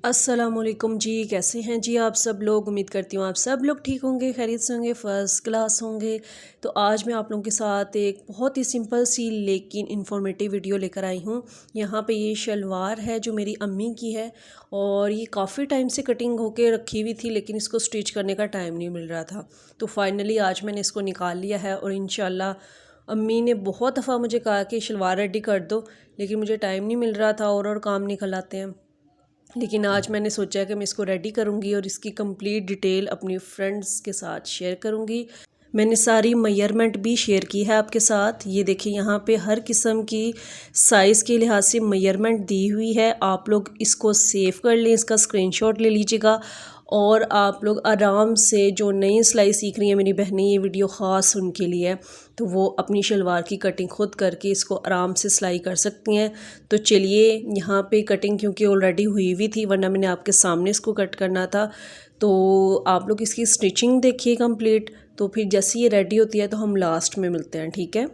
अस्सलामुअलैकुम जी, कैसे हैं जी आप सब लोग। उम्मीद करती हूँ आप सब लोग ठीक होंगे, खैरियत से होंगे, फ़र्स्ट क्लास होंगे। तो आज मैं आप लोगों के साथ एक बहुत ही सिंपल सी लेकिन इन्फॉर्मेटिव वीडियो लेकर आई हूँ। यहाँ पे ये शलवार है जो मेरी अम्मी की है और ये काफ़ी टाइम से कटिंग होके रखी हुई थी, लेकिन इसको स्टिच करने का टाइम नहीं मिल रहा था। तो फाइनली आज मैंने इसको निकाल लिया है और इंशाल्लाह अम्मी ने बहुत दफ़ा मुझे कहा कि शलवार रेडी कर दो, लेकिन मुझे टाइम नहीं मिल रहा था और काम निकल आते हैं। लेकिन आज मैंने सोचा कि मैं इसको रेडी करूँगी और इसकी कंप्लीट डिटेल अपनी फ्रेंड्स के साथ शेयर करूँगी। मैंने सारी मेजरमेंट भी शेयर की है आपके साथ। ये देखिए यहाँ पे हर किस्म की साइज़ के लिहाज से मेजरमेंट दी हुई है। आप लोग इसको सेव कर लें, इसका स्क्रीनशॉट ले लीजिएगा और आप लोग आराम से, जो नई सिलाई सीख रही है मेरी बहनें, ये वीडियो ख़ास उनके लिए है, तो वो अपनी शलवार की कटिंग खुद करके इसको आराम से सिलाई कर सकती हैं। तो चलिए, यहाँ पे कटिंग क्योंकि ऑलरेडी हुई हुई थी, वरना मैंने आपके सामने इसको कट करना था। तो आप लोग इसकी स्टिचिंग देखिए कंप्लीट, तो फिर जैसे ये रेडी होती है तो हम लास्ट में मिलते हैं, ठीक है।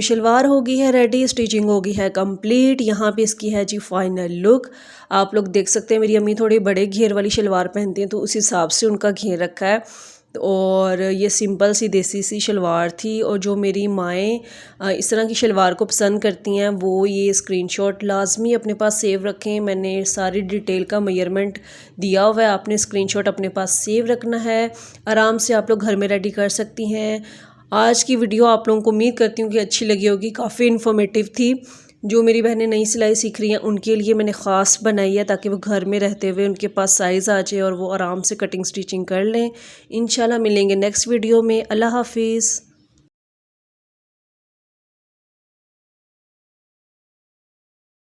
तो शलवार हो गई है रेडी, स्टिचिंग हो गई है कंप्लीट। यहाँ पे इसकी है जी फाइनल लुक। आप लोग देख सकते हैं मेरी अम्मी थोड़ी बड़े घेर वाली शलवार पहनती हैं तो उस हिसाब से उनका घेर रखा है। और ये सिंपल सी देसी सी शलवार थी। और जो मेरी माएँ इस तरह की शलवार को पसंद करती हैं वो ये स्क्रीनशॉट लाजमी अपने पास सेव रखें। मैंने सारी डिटेल का मेजरमेंट दिया हुआ है, आपने स्क्रीनशॉट अपने पास सेव रखना है। आराम से आप लोग घर में रेडी कर सकती हैं। आज की वीडियो आप लोगों को उम्मीद करती हूँ कि अच्छी लगी होगी, काफ़ी इन्फॉर्मेटिव थी। जो मेरी बहनें नई सिलाई सीख रही हैं उनके लिए मैंने ख़ास बनाई है ताकि वो घर में रहते हुए उनके पास साइज़ आ जाए और वो आराम से कटिंग स्टिचिंग कर लें। इंशाल्लाह मिलेंगे नेक्स्ट वीडियो में। अल्लाह हाफिज़।